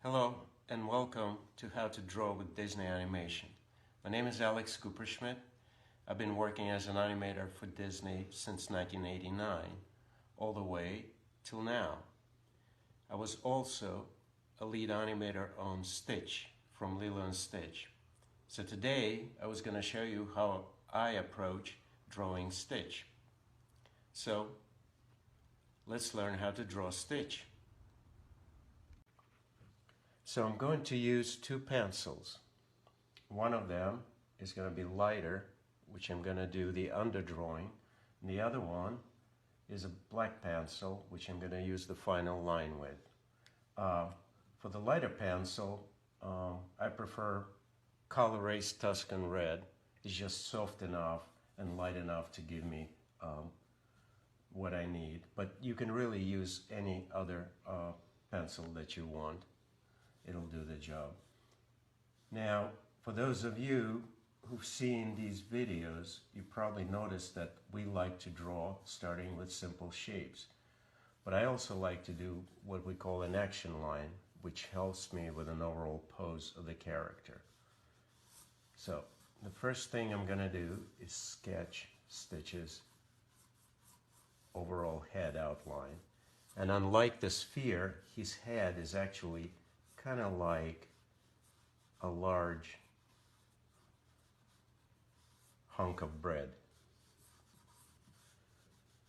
Hello and welcome to How to Draw with Disney Animation. My name is Kuperschmidt. I've been working as an animator for Disney since 1989, all the way till now. I was also a lead animator on Stitch from Lilo and Stitch. So today I was going to show you how I approach drawing Stitch. So let's learn how to draw Stitch. So I'm going to use two pencils. One of them is going to be lighter, which I'm going to do the underdrawing. And the other one is a black pencil, which I'm going to use the final line with. For the lighter pencil, I prefer Color-Ace Tuscan Red. It's just soft enough and light enough to give me what I need. But you can really use any other pencil that you want. It'll do the job. Now, for those of you who've seen these videos, you probably noticed that we like to draw starting with simple shapes. But I also like to do what we call an action line, which helps me with an overall pose of the character. So, the first thing I'm going to do is sketch Stitch's overall head outline. And unlike the sphere, his head is actually kind of like a large hunk of bread.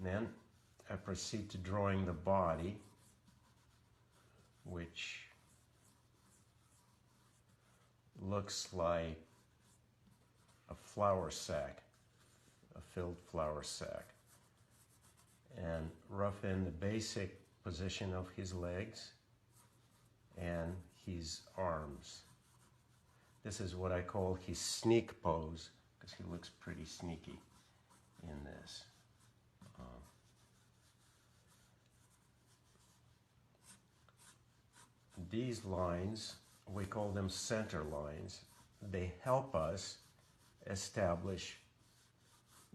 Then I proceed to drawing the body, which looks like a flour sack, a filled flour sack, and rough in the basic position of his legs and his arms. This is what I call his sneak pose, because he looks pretty sneaky in this. These lines, we call them center lines. They help us establish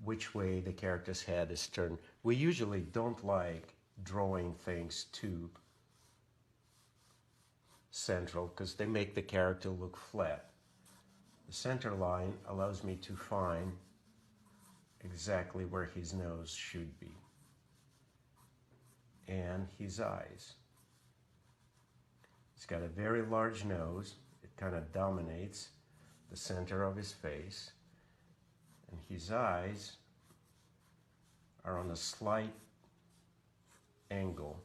which way the character's head is turned. We usually don't like drawing things too central because they make the character look flat. The center line allows me to find exactly where his nose should be and his eyes. He's got a very large nose. It kind of dominates the center of his face, and his eyes are on a slight angle.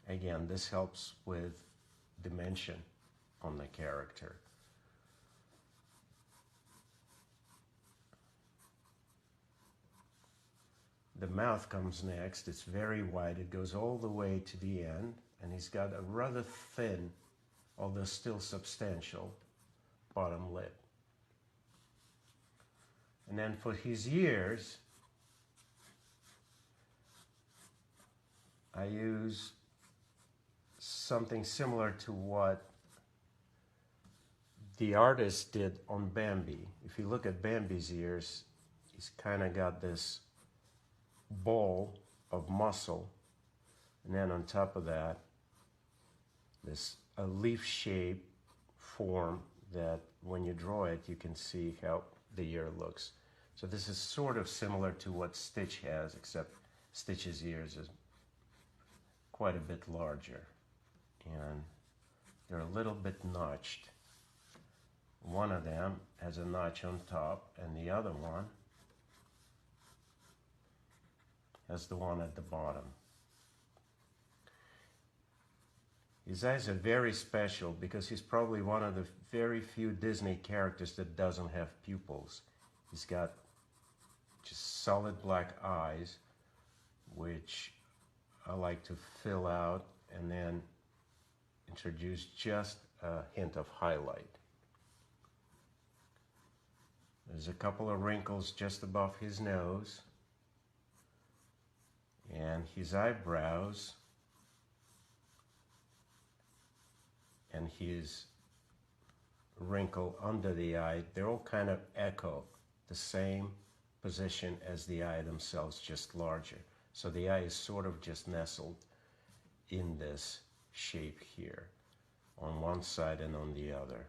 Again, this helps with dimension on the character. The mouth comes next. It's very wide. It goes all the way to the end, and he's got a rather thin, although still substantial, bottom lip. And then for his ears, I use something similar to what the artist did on Bambi. If you look at Bambi's ears, he's kind of got this ball of muscle, and then on top of that, a leaf-shaped form that when you draw it, you can see how the ear looks. So this is sort of similar to what Stitch has, except Stitch's ears is quite a bit larger, and they're a little bit notched. One of them has a notch on top, and the other one has the one at the bottom. His eyes are very special because he's probably one of the very few Disney characters that doesn't have pupils. He's got just solid black eyes, which I like to fill out and then introduce just a hint of highlight. There's a couple of wrinkles just above his nose, and his eyebrows and his wrinkle under the eye, they all kind of echo the same position as the eye themselves, just larger. So the eye is sort of just nestled in this shape here on one side and on the other.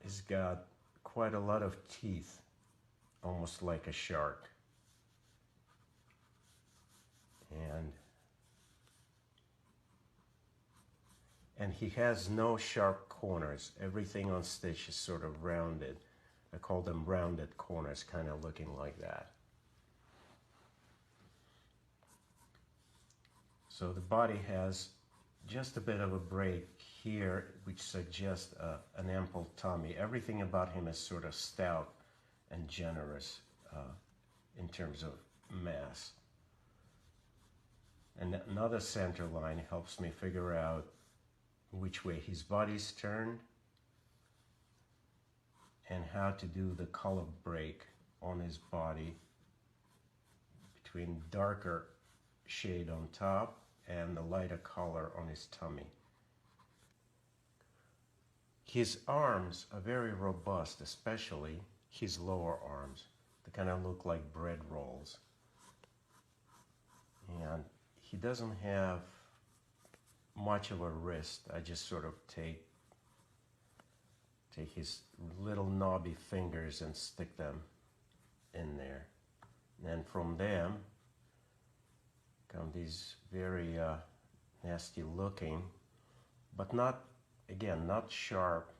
He's got quite a lot of teeth, almost like a shark. And he has no sharp corners. Everything on Stitch is sort of rounded. I call them rounded corners, kind of looking like that. So the body has just a bit of a break here, which suggests an ample tummy. Everything about him is sort of stout and generous in terms of mass. And another center line helps me figure out which way his body's turned and how to do the color break on his body between darker shade on top and the lighter color on his tummy. His arms are very robust, especially his lower arms. They kind of look like bread rolls. And he doesn't have much of a wrist. I just sort of take his little knobby fingers and stick them in there. And then from them come these very nasty looking, but not, again, not sharp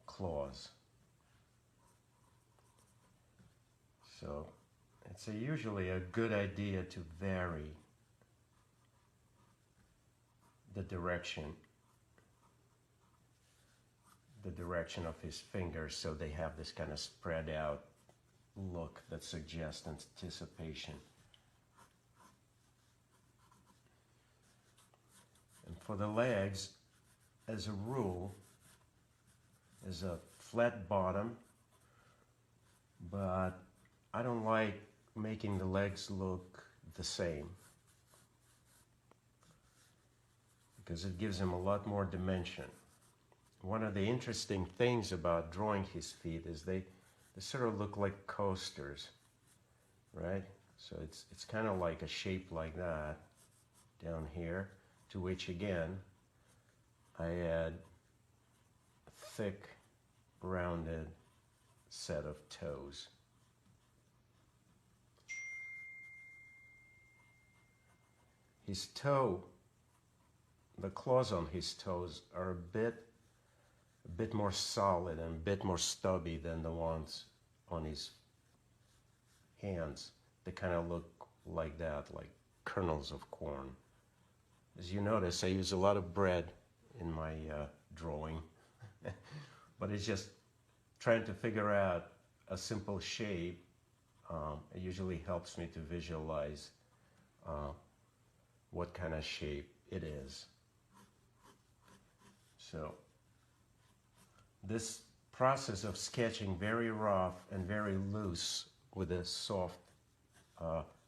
claws. So it's usually a good idea to vary the direction of his fingers so they have this kind of spread out look that suggests anticipation. And for the legs, as a rule, is a flat bottom, but I don't like making the legs look the same because it gives him a lot more dimension. One of the interesting things about drawing his feet is they sort of look like coasters, right? So it's kind of like a shape like that down here, to which again I add a thick rounded set of toes. His toe, the claws on his toes are a bit more solid and a bit more stubby than the ones on his hands. They kind of look like that, like kernels of corn. As you notice, I use a lot of bread in my drawing, but it's just trying to figure out a simple shape. It usually helps me to visualize what kind of shape it is. So this process of sketching very rough and very loose with a soft,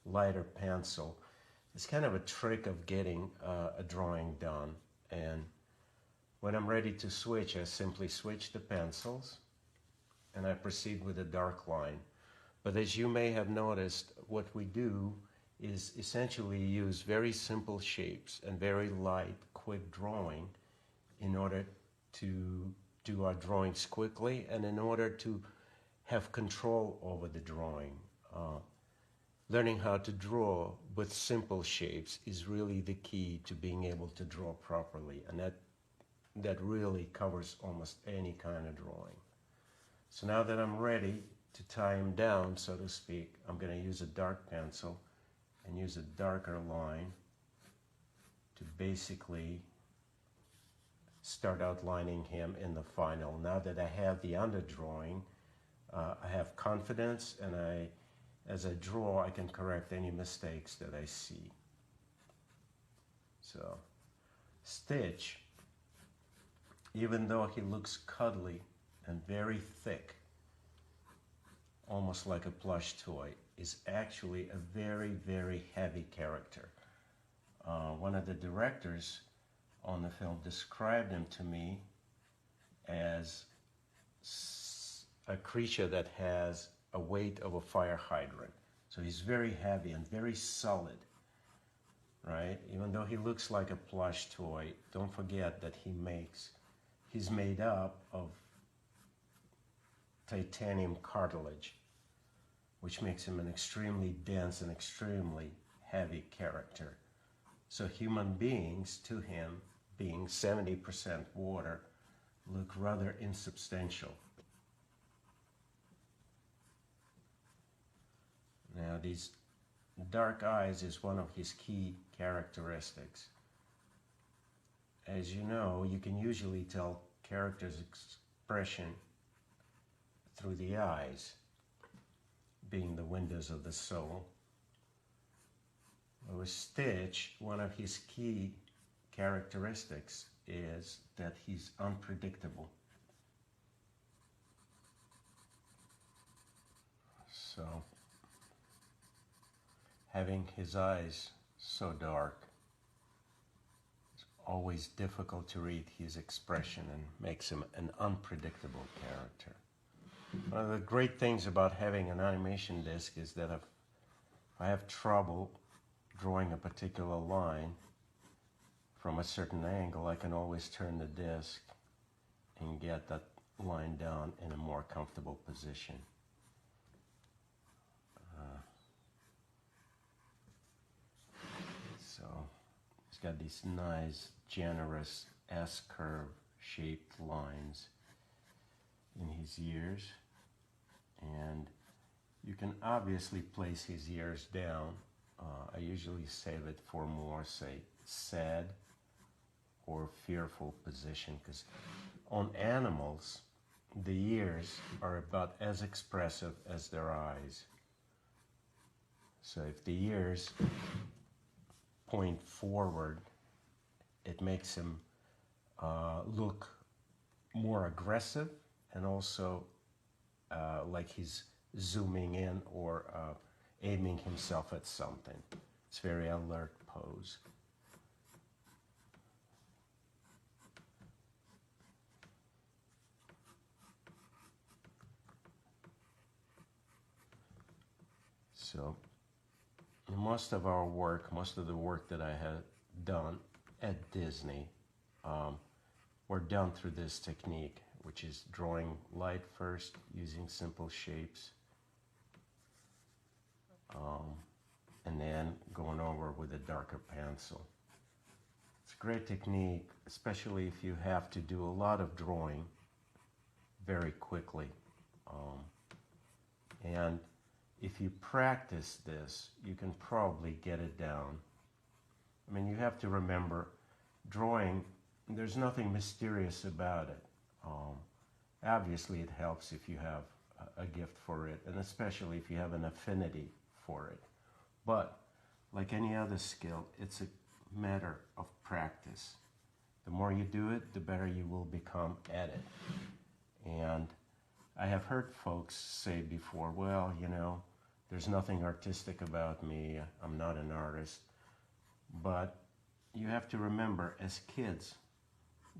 lighter pencil is kind of a trick of getting a drawing done. And when I'm ready to switch, I simply switch the pencils and I proceed with a dark line. But as you may have noticed, what we do is essentially use very simple shapes and very light, quick drawing in order to do our drawings quickly and in order to have control over the drawing. Learning how to draw with simple shapes is really the key to being able to draw properly, and that really covers almost any kind of drawing. So now that I'm ready to tie him down, so to speak, I'm going to use a dark pencil and use a darker line to basically start outlining him in the final. Now that I have the underdrawing, I have confidence, and as I draw, I can correct any mistakes that I see. So, Stitch, even though he looks cuddly and very thick, almost like a plush toy, is actually a very, very heavy character. One of the directors on the film described him to me as a creature that has a weight of a fire hydrant. So he's very heavy and very solid, right? Even though he looks like a plush toy, don't forget that he's made up of titanium cartilage, which makes him an extremely dense and extremely heavy character. So human beings, to him, being 70% water, look rather insubstantial. Now, these dark eyes is one of his key characteristics. As you know, you can usually tell characters' expression through the eyes, being the windows of the soul. With Stitch, one of his key characteristics is that he's unpredictable. So, having his eyes so dark, it's always difficult to read his expression and makes him an unpredictable character. One of the great things about having an animation disc is that if I have trouble drawing a particular line from a certain angle, I can always turn the disc and get that line down in a more comfortable position. So he's got these nice, generous S-curve shaped lines in his ears, and you can obviously place his ears down. I usually save it for more, say, sad or fearful position, because on animals, the ears are about as expressive as their eyes. So if the ears point forward, it makes him look more aggressive, and also like he's zooming in or aiming himself at something. It's a very alert pose. So most of our work, most of the work that I had done at Disney were done through this technique, which is drawing light first using simple shapes, and then going over with a darker pencil. It's a great technique, especially if you have to do a lot of drawing very quickly. And if you practice this, you can probably get it down. I mean, you have to remember, drawing, there's nothing mysterious about it. Obviously, it helps if you have a gift for it, and especially if you have an affinity for it. But like any other skill, it's a matter of practice. The more you do it, the better you will become at it. And I have heard folks say before, well, you know, there's nothing artistic about me, I'm not an artist. But you have to remember, as kids,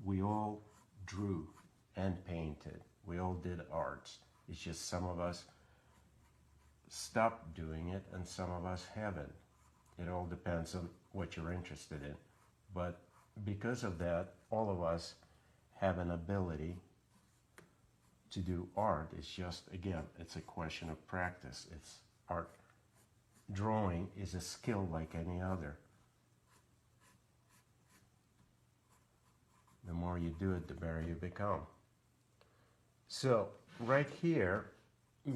we all drew and painted. We all did arts. It's just some of us stopped doing it and some of us haven't. It all depends on what you're interested in. But because of that, all of us have an ability to do art. It's just, again, it's a question of practice. It's art. Drawing is a skill like any other. The more you do it, the better you become. So right here,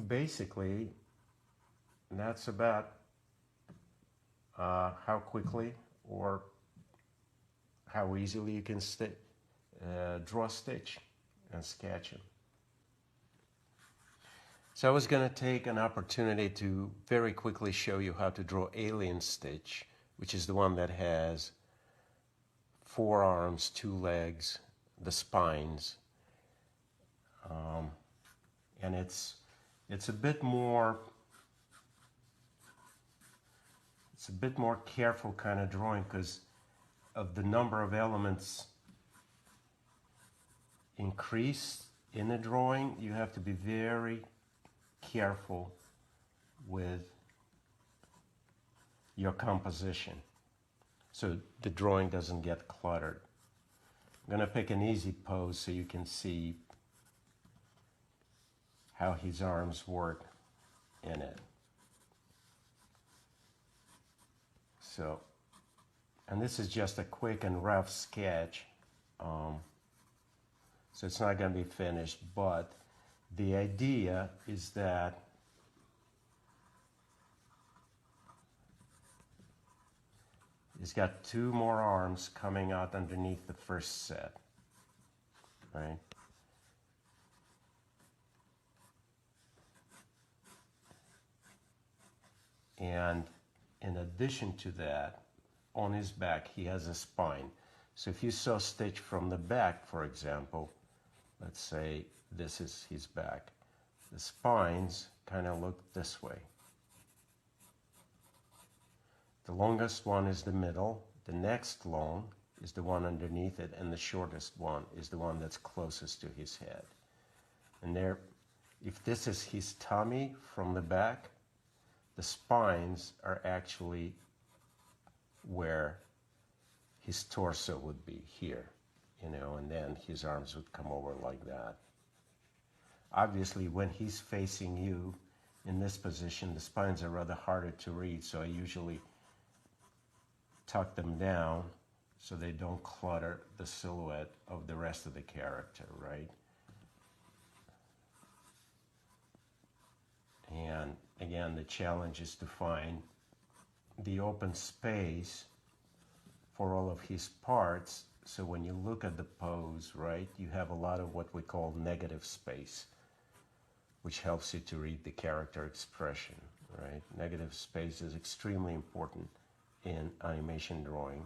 basically, that's about how quickly or how easily you can draw Stitch and sketch him. So I was going to take an opportunity to very quickly show you how to draw Alien Stitch, which is the one that has 4 arms, 2 legs, the spines, and it's a bit more careful kind of drawing because of the number of elements increased in the drawing. You have to be very careful with your composition so the drawing doesn't get cluttered. I'm going to pick an easy pose so you can see how his arms work in it. So, and this is just a quick and rough sketch, so it's not going to be finished, but the idea is that he's got two more arms coming out underneath the first set, right? And in addition to that, on his back, he has a spine. So if you saw Stitch from the back, for example, let's say this is his back, the spines kind of look this way. The longest one is the middle, the next long is the one underneath it, and the shortest one is the one that's closest to his head. And there, if this is his tummy from the back, the spines are actually where his torso would be, here, you know, and then his arms would come over like that. Obviously, when he's facing you in this position, the spines are rather harder to read, so I usually tuck them down so they don't clutter the silhouette of the rest of the character, right? And again, the challenge is to find the open space for all of his parts, so when you look at the pose, right, you have a lot of what we call negative space, which helps you to read the character expression, right? Negative space is extremely important in animation drawing,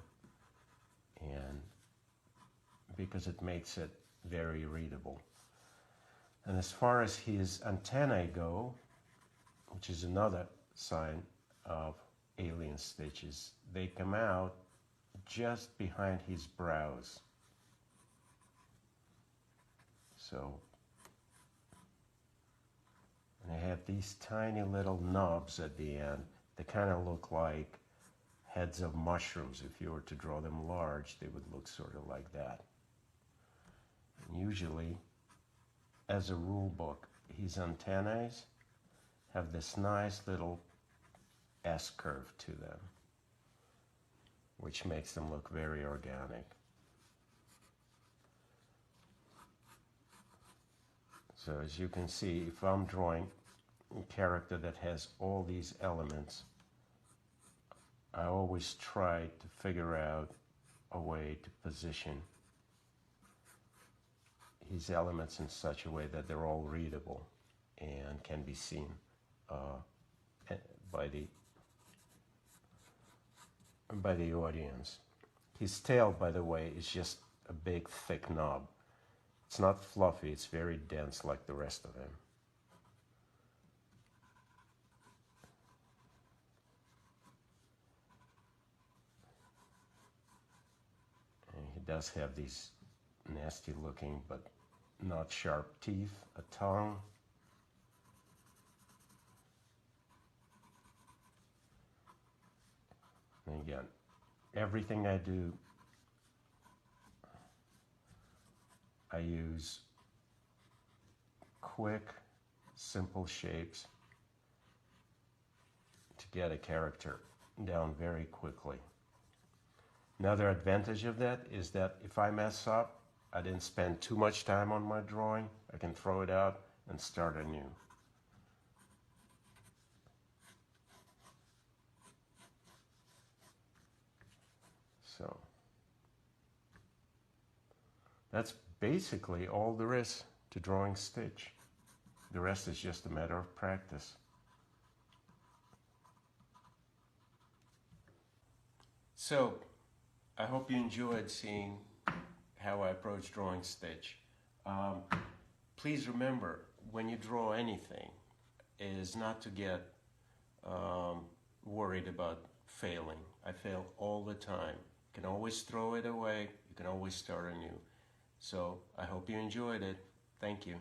and because it makes it very readable. And as far as his antennae go, which is another sign of alien stitches, they come out just behind his brows. So, and I have these tiny little knobs at the end. They kind of look like heads of mushrooms. If you were to draw them large, they would look sort of like that. And usually, as a rule book, his antennae have this nice little S-curve to them, which makes them look very organic. So as you can see, if I'm drawing a character that has all these elements, I always try to figure out a way to position his elements in such a way that they're all readable and can be seen by the audience. His tail, by the way, is just a big thick knob. It's not fluffy, it's very dense like the rest of him. And he does have these nasty looking but not sharp teeth, a tongue. And again, everything I do, I use quick, simple shapes to get a character down very quickly. Another advantage of that is that if I mess up, I didn't spend too much time on my drawing. I can throw it out and start anew. So that's basically all there is to drawing Stitch. The rest is just a matter of practice. So I hope you enjoyed seeing how I approach drawing Stitch. Please remember, when you draw anything, is not to get worried about failing. I fail all the time. You can always throw it away. You can always start anew. So I hope you enjoyed it. Thank you.